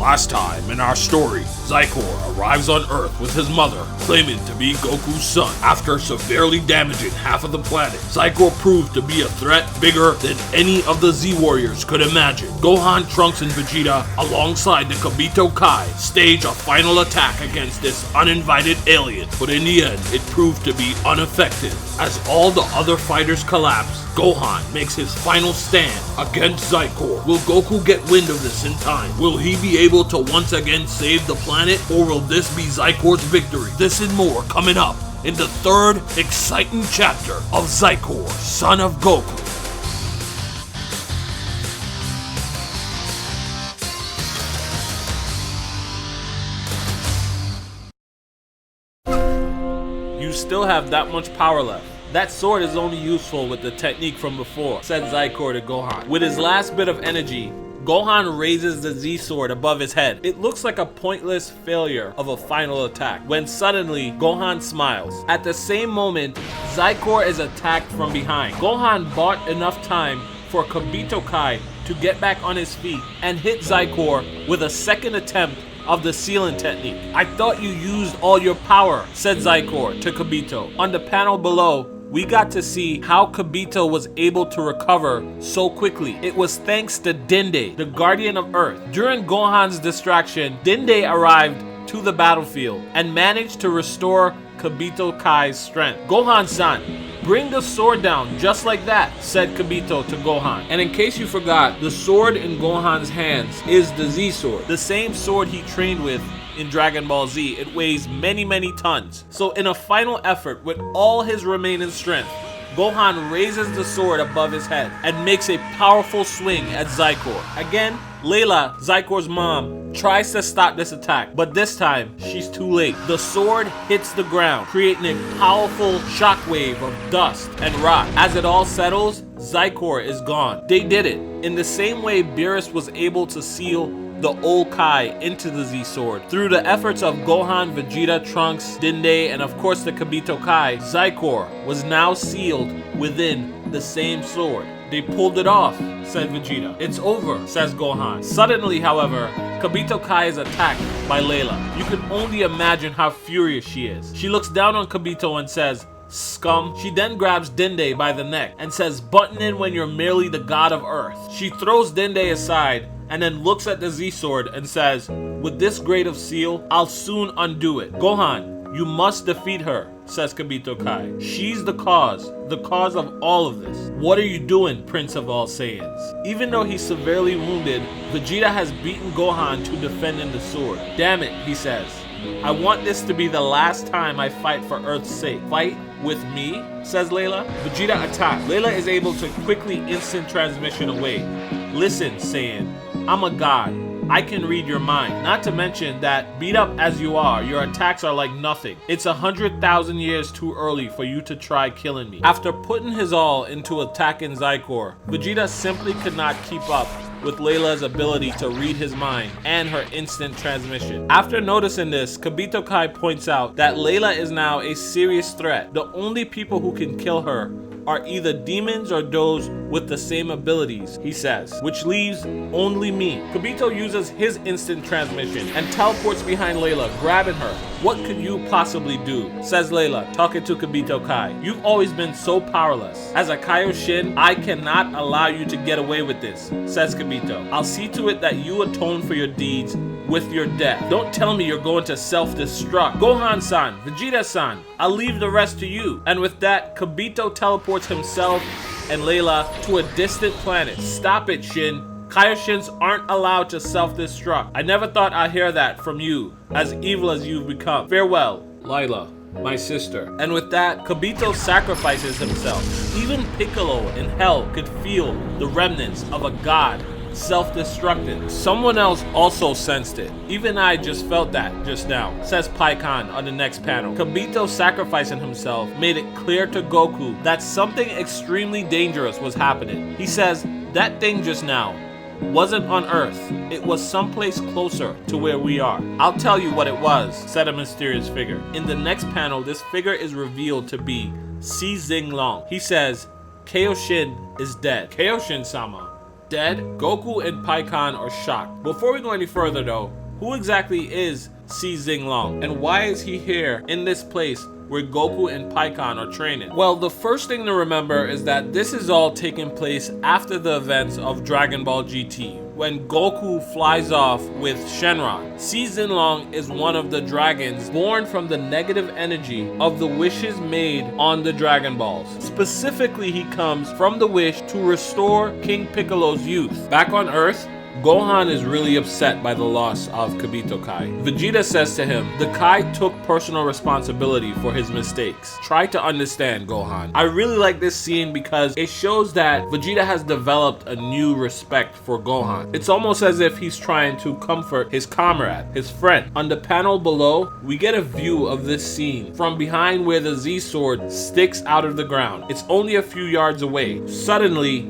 Last time in our story, Xicor arrives on Earth with his mother, claiming to be Goku's son. After severely damaging half of the planet, Xicor proved to be a threat bigger than any of the Z-Warriors could imagine. Gohan, Trunks, and Vegeta, alongside the Kibito Kai, stage a final attack against this uninvited alien, but in the end, it proved to be ineffective. As all the other fighters collapse, Gohan makes his final stand against Xicor. Will Goku get wind of this in time? Will he be able to once again save the planet, or will this be Xicor's victory? This and more coming up in the third exciting chapter of Xicor, son of Goku. You still have that much power left. That sword is only useful with the technique from before, said Xicor to Gohan. With his last bit of energy, Gohan raises the Z-sword above his head. It looks like a pointless failure of a final attack, when suddenly Gohan smiles. At the same moment, Xicor is attacked from behind. Gohan bought enough time for Kibito Kai to get back on his feet and hit Xicor with a second attempt of the sealing technique. I thought you used all your power, said Xicor to Kibito. On the panel below, we got to see how Kibito was able to recover so quickly. It was thanks to Dende, the guardian of Earth. During Gohan's distraction, Dende arrived to the battlefield and managed to restore Kibito Kai's strength. Gohan-san, bring the sword down just like that, said Kibito to Gohan. And in case you forgot, the sword in Gohan's hands is the Z-sword, the same sword he trained with in Dragon Ball Z. It weighs many tons. So in a final effort with all his remaining strength, Gohan raises the sword above his head and makes a powerful swing at Xicor. Again, Layla, Xicor's mom, tries to stop this attack, but this time, she's too late. The sword hits the ground, creating a powerful shockwave of dust and rock. As it all settles, Xicor is gone. They did it. In the same way Beerus was able to seal the old Kai into the Z-sword. Through the efforts of Gohan, Vegeta, Trunks, Dende, and of course the Kibito Kai, Xicor was now sealed within the same sword. They pulled it off, said Vegeta. It's over, says Gohan. Suddenly, however, Kibito Kai is attacked by Layla. You can only imagine how furious she is. She looks down on Kibito and says, "Scum." She then grabs Dende by the neck and says, "Button in when you're merely the god of Earth." She throws Dende aside and then looks at the Z-sword and says, "With this grade of seal, I'll soon undo it." "Gohan, you must defeat her," says Kibito Kai. "She's the cause of all of this." "What are you doing, Prince of All Saiyans?" Even though he's severely wounded, Vegeta has beaten Gohan to defending the sword. "Damn it," he says. "I want this to be the last time I fight for Earth's sake." "Fight with me?" says Layla. Vegeta attacks. Layla is able to quickly instant transmission away. "Listen, Saiyan, I'm a god. I can read your mind. Not to mention that, beat up as you are, your attacks are like nothing. It's 100,000 years too early for you to try killing me." After putting his all into attacking Xicor, Vegeta simply could not keep up with Layla's ability to read his mind and her instant transmission. After noticing this, Kibito Kai points out that Layla is now a serious threat. The only people who can kill her are either demons or those with the same abilities, he says, which leaves only me. Kibito uses his instant transmission and teleports behind Layla, grabbing her. "What could you possibly do?" says Layla, talking to Kibito Kai. "You've always been so powerless. As a Kaioshin, I cannot allow you to get away with this," says Kibito. "I'll see to it that you atone for your deeds with your death. Don't tell me you're going to self-destruct. Gohan-san, Vegeta-san, I'll leave the rest to you." And with that, Kibito teleports himself and Layla to a distant planet. "Stop it, Shin. Kaioshins aren't allowed to self-destruct. I never thought I'd hear that from you, as evil as you've become. Farewell, Layla, my sister." And with that, Kibito sacrifices himself. Even Piccolo in hell could feel the remnants of a god self-destructing. Someone else also sensed it. "Even I just felt that just now," says Pikkon on the next panel. Kibito sacrificing himself made it clear to Goku that something extremely dangerous was happening. He says, "That thing just now wasn't on Earth. It was someplace closer to where we are." "I'll tell you what it was," said a mysterious figure. In the next panel, this figure is revealed to be Si Xing Long. He says, "Kaioshin is dead." "Kaioshin-sama, dead? Goku and Pikkon are shocked. Before we go any further though, who exactly is Xicor, and why is he here in this place where Goku and Pikkon are training? Well, the first thing to remember is that this is all taking place after the events of Dragon Ball GT, when Goku flies off with Shenron. Xicor is one of the dragons born from the negative energy of the wishes made on the Dragon Balls. Specifically, he comes from the wish to restore King Piccolo's youth. Back on Earth, Gohan is really upset by the loss of Kibito Kai. Vegeta says to him, the Kai took personal responsibility for his mistakes. Try to understand, Gohan. I really like this scene because it shows that Vegeta has developed a new respect for Gohan. It's almost as if he's trying to comfort his comrade, his friend. On the panel below, we get a view of this scene from behind where the Z sword sticks out of the ground. It's only a few yards away. Suddenly,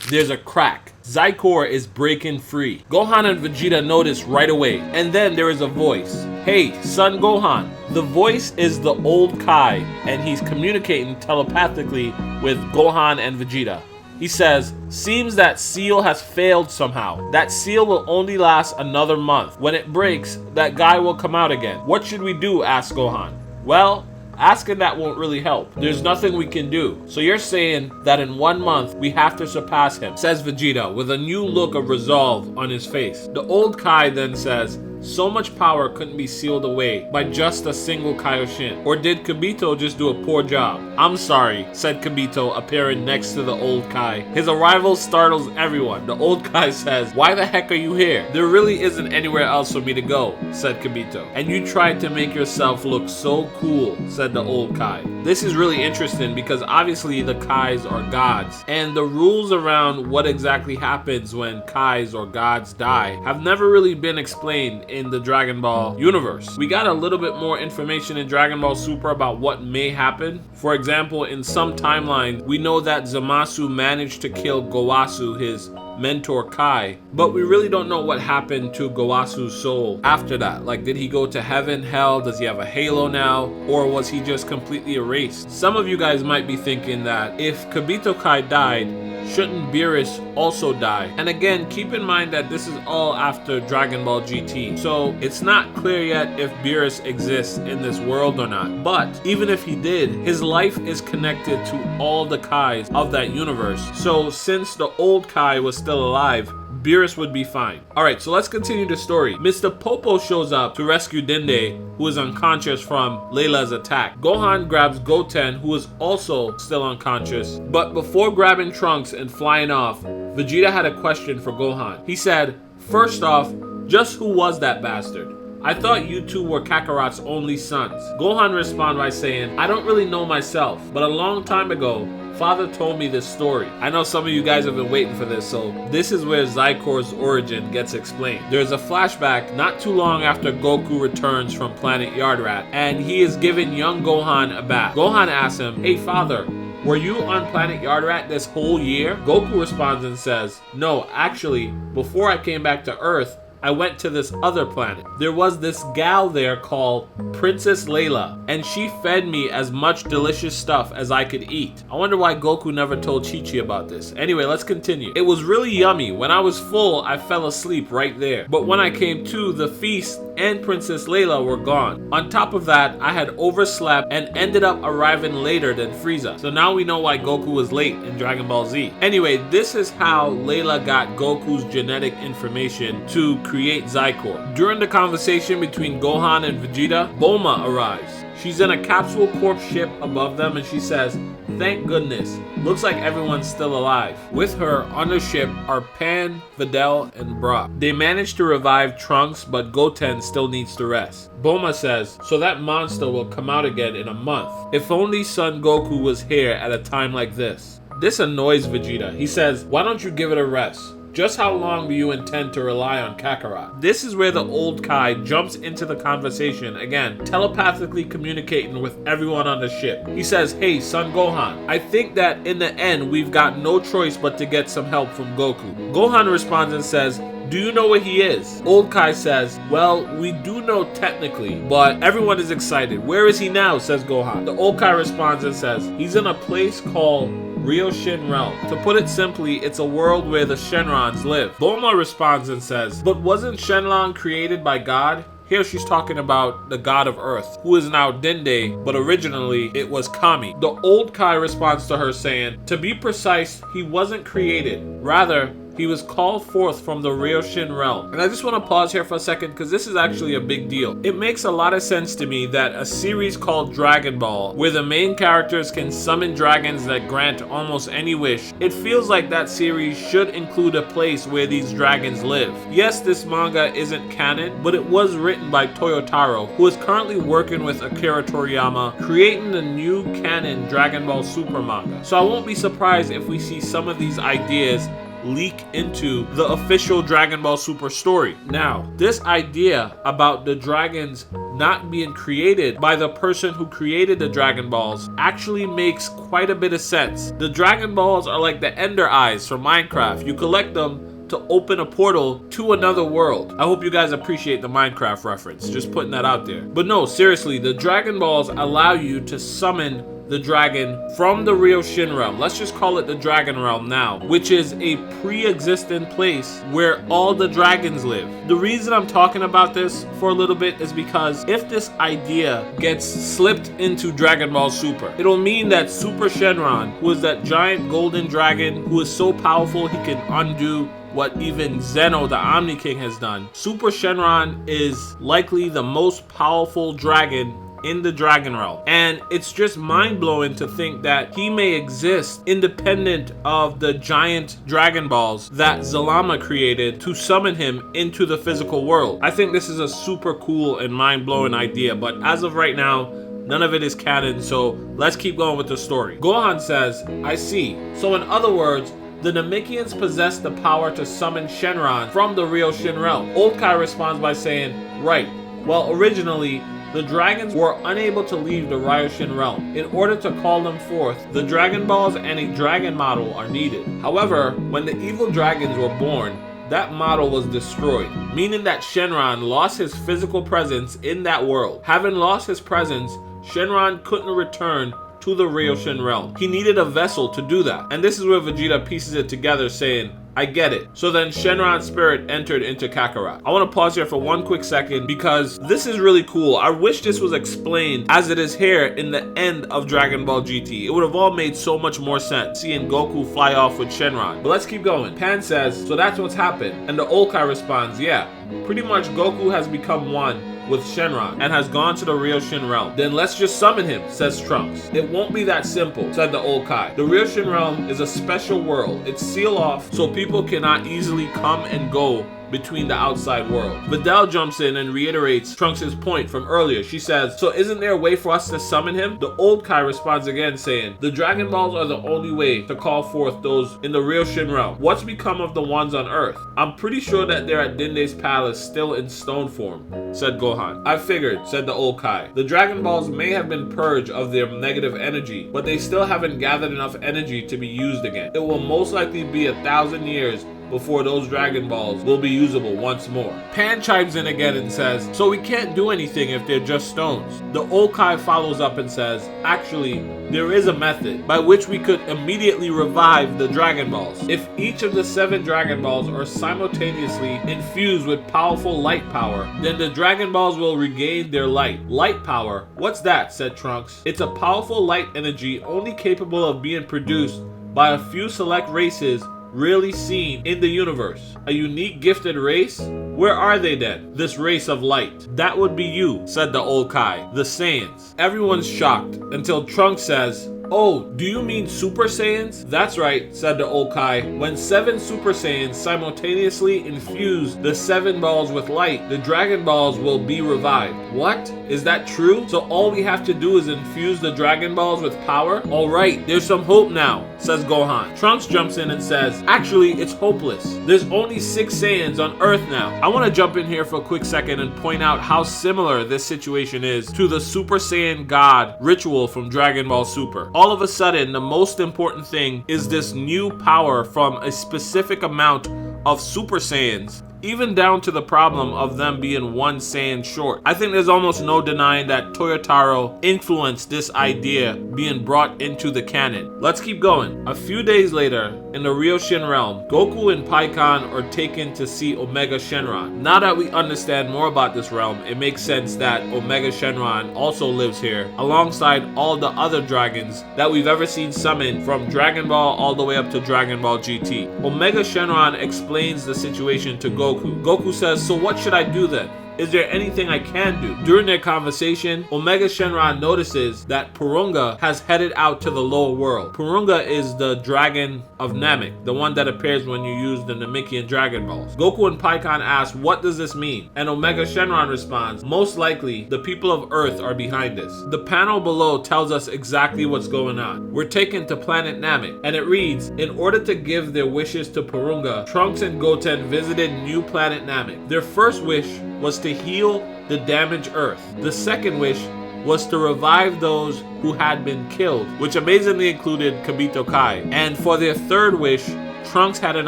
there's a crack. Xicor is breaking free. Gohan and Vegeta notice right away, and then there is a voice. Hey, son Gohan. The voice is the old Kai, and he's communicating telepathically with Gohan and Vegeta. He says, seems that seal has failed somehow. That seal will only last another month. When it breaks, that guy will come out again. What should we do? Asks Gohan. Well, asking that won't really help. There's nothing we can do. So you're saying that in 1 month, we have to surpass him, says Vegeta with a new look of resolve on his face. The old Kai then says, so much power couldn't be sealed away by just a single Kaioshin. Or did Kibito just do a poor job? I'm sorry, said Kibito, appearing next to the old Kai. His arrival startles everyone. The old Kai says, why the heck are you here? There really isn't anywhere else for me to go, said Kibito. And you tried to make yourself look so cool, said the old Kai. This is really interesting because obviously the Kais are gods, and the rules around what exactly happens when Kais or gods die have never really been explained in the Dragon Ball universe. We got a little bit more information in Dragon Ball Super about what may happen. For example, in some timelines, we know that Zamasu managed to kill Gowasu, his mentor Kai, but we really don't know what happened to Gowasu's soul after that. Like, did he go to heaven, hell? Does he have a halo now? Or was he just completely erased? Some of you guys might be thinking that if Kibito Kai died, shouldn't Beerus also die? And again, keep in mind that this is all after Dragon Ball GT, so it's not clear yet if Beerus exists in this world or not. But even if he did, his life is connected to all the Kais of that universe. So since the old Kai was still alive, Beerus would be fine. Alright, so let's continue the story. Mr. Popo shows up to rescue Dende, who is unconscious from Layla's attack. Gohan grabs Goten, who is also still unconscious. But before grabbing Trunks and flying off, Vegeta had a question for Gohan. He said, first off, just who was that bastard? I thought you two were Kakarot's only sons. Gohan responds by saying, I don't really know myself, but a long time ago, Father told me this story. I know some of you guys have been waiting for this, so this is where Xicor's origin gets explained. There's a flashback not too long after Goku returns from planet Yardrat, and he is giving young Gohan a bath. Gohan asks him, hey father, were you on planet Yardrat this whole year? Goku responds and says, no, actually, before I came back to Earth, I went to this other planet. There was this gal there called Princess Layla, and she fed me as much delicious stuff as I could eat. I wonder why Goku never told Chi-Chi about this. Anyway, let's continue. It was really yummy. When I was full, I fell asleep right there. But when I came to, the feast and Princess Layla were gone. On top of that, I had overslept and ended up arriving later than Frieza. So now we know why Goku was late in Dragon Ball Z. Anyway, this is how Layla got Goku's genetic information to create Xicor. During the conversation between Gohan and Vegeta, Bulma arrives. She's in a capsule corp ship above them and she says, thank goodness, looks like everyone's still alive. With her on the ship are Pan, Videl, and Brock. They managed to revive Trunks, but Goten still needs to rest. Bulma says, so that monster will come out again in a month. If only Son Goku was here at a time like this. This annoys Vegeta. He says, why don't you give it a rest? Just how long do you intend to rely on Kakarot? This is where the old Kai jumps into the conversation, again, telepathically communicating with everyone on the ship. He says, hey, son Gohan, I think that in the end, we've got no choice but to get some help from Goku. Gohan responds and says, do you know where he is? Old Kai says, well, we do know technically, but everyone is excited. Where is he now? Says Gohan. The old Kai responds and says, he's in a place called Ryoshin realm. To put it simply, it's a world where the Shenrons live. Bulma responds and says, but wasn't Shenlong created by God? Here she's talking about the god of earth, who is now Dende, but originally it was Kami. The old Kai responds to her saying, to be precise, he wasn't created. Rather, he was called forth from the Ryoshin realm. And I just want to pause here for a second because this is actually a big deal. It makes a lot of sense to me that a series called Dragon Ball, where the main characters can summon dragons that grant almost any wish, it feels like that series should include a place where these dragons live. Yes, this manga isn't canon, but it was written by Toyotaro, who is currently working with Akira Toriyama, creating the new canon Dragon Ball Super manga. So I won't be surprised if we see some of these ideas leak into the official Dragon Ball Super story. Now, this idea about the dragons not being created by the person who created the Dragon Balls actually makes quite a bit of sense. The Dragon Balls are like the Ender Eyes from Minecraft. You collect them to open a portal to another world. I hope you guys appreciate the Minecraft reference, just putting that out there. But no, seriously, the Dragon Balls allow you to summon the dragon from the Ryoshin realm. Let's just call it the Dragon Realm now, which is a pre-existent place where all the dragons live. The reason I'm talking about this for a little bit is because if this idea gets slipped into Dragon Ball Super, it'll mean that Super Shenron, who is that giant golden dragon who is so powerful he can undo what even Zeno the Omni King has done. Super Shenron is likely the most powerful dragon in the Dragon Realm. And it's just mind-blowing to think that he may exist independent of the giant Dragon Balls that Zalama created to summon him into the physical world. I think this is a super cool and mind-blowing idea, but as of right now, none of it is canon, so let's keep going with the story. Gohan says, I see. So in other words, the Namekians possess the power to summon Shenron from the Ryoshin realm. Old Kai responds by saying, right. Well, originally, the dragons were unable to leave the Ryoshin realm. In order to call them forth, the Dragon Balls and a dragon model are needed. However, when the evil dragons were born, that model was destroyed, meaning that Shenron lost his physical presence in that world. Having lost his presence, Shenron couldn't return to the Ryoshin realm. He needed a vessel to do that. And this is where Vegeta pieces it together saying, I get it. So then Shenron's spirit entered into Kakarot. I want to pause here for one quick second because this is really cool. I wish this was explained as it is here in the end of Dragon Ball GT. It would have all made so much more sense seeing Goku fly off with Shenron. But let's keep going. Pan says, so that's what's happened. And the old Kai responds, yeah, pretty much Goku has become one with Shenron and has gone to the Ryoshin realm. Then let's just summon him, says Trunks. It won't be that simple, said the old Kai. The Ryoshin realm is a special world. It's sealed off so people cannot easily come and go between the outside world. Videl jumps in and reiterates Trunks' point from earlier. She says, so isn't there a way for us to summon him? The old Kai responds again saying, the Dragon Balls are the only way to call forth those in the Ryoshin realm. What's become of the ones on Earth? I'm pretty sure that they're at Dende's palace still in stone form, said Gohan. I figured, said the old Kai. The Dragon Balls may have been purged of their negative energy, but they still haven't gathered enough energy to be used again. It will most likely be 1,000 years before those Dragon Balls will be usable once more. Pan chimes in again and says, so we can't do anything if they're just stones. The old Kai follows up and says, actually, there is a method by which we could immediately revive the Dragon Balls. If each of the 7 Dragon Balls are simultaneously infused with powerful light power, then the Dragon Balls will regain their light. Light power? What's that? Said Trunks. It's a powerful light energy only capable of being produced by a few select races rarely seen in the universe. A unique gifted race? Where are they then? This race of light. That would be you, said the old Kai. The Saiyans. Everyone's shocked until Trunks says, oh, do you mean Super Saiyans? That's right, said the old Kai. When 7 Super Saiyans simultaneously infuse the 7 balls with light, the Dragon Balls will be revived. What? Is that true? So all we have to do is infuse the Dragon Balls with power? Alright, there's some hope now, says Gohan. Trunks jumps in and says, actually, it's hopeless. There's only 6 Saiyans on Earth now. I want to jump in here for a quick second and point out how similar this situation is to the Super Saiyan God ritual from Dragon Ball Super. All of a sudden, the most important thing is this new power from a specific amount of Super Saiyans even down to the problem of them being one Saiyan short. I think there's almost no denying that Toyotaro influenced this idea being brought into the canon. Let's keep going. A few days later, in the Ryoshin realm, Goku and Pikkon are taken to see Omega Shenron. Now that we understand more about this realm, it makes sense that Omega Shenron also lives here, alongside all the other dragons that we've ever seen summoned from Dragon Ball all the way up to Dragon Ball GT. Omega Shenron explains the situation to Goku. Goku says, "So what should I do then? Is there anything I can do?" During their conversation, Omega Shenron notices that Porunga has headed out to the lower world. Porunga is the dragon of Namek, the one that appears when you use the Namekian Dragon Balls. Goku and Pikkon ask, "What does this mean?" And Omega Shenron responds, "Most likely, the people of Earth are behind this." The panel below tells us exactly what's going on. We're taken to planet Namek, and it reads, "In order to give their wishes to Porunga, Trunks and Goten visited new planet Namek. Their first wish was to heal the damaged Earth. The second wish was to revive those who had been killed, which amazingly included Kibito Kai. And for their third wish, Trunks had an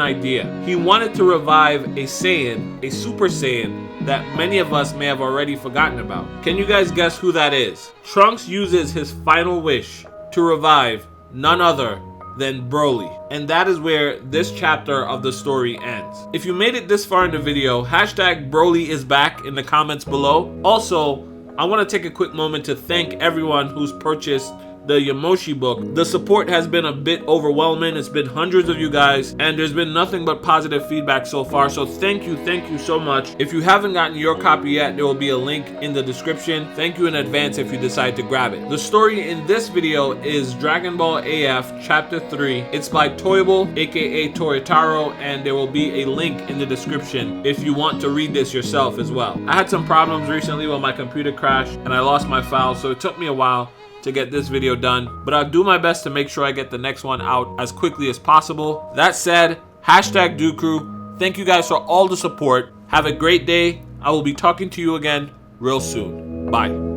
idea. He wanted to revive a Saiyan, a Super Saiyan, that many of us may have already forgotten about. Can you guys guess who that is? Trunks uses his final wish to revive none other than Broly. And that is where this chapter of the story ends. If you made it this far in the video, hashtag Broly is back in the comments below. Also, I want to take a quick moment to thank everyone who's purchased the Yamoshi book. The support has been a bit overwhelming. It's been hundreds of you guys, and there's been nothing but positive feedback so far. So thank you so much. If you haven't gotten your copy yet, there will be a link in the description. Thank you in advance if you decide to grab it. The story in this video is Dragon Ball AF Chapter 3. It's by Toyable, aka Toyotaro, and there will be a link in the description if you want to read this yourself as well. I had some problems recently when my computer crashed and I lost my file, so it took me a while to get this video done, but I'll do my best to make sure I get the next one out as quickly as possible. That said, hashtag Dooku. Thank you guys for all the support. Have a great day. I will be talking to you again real soon. Bye.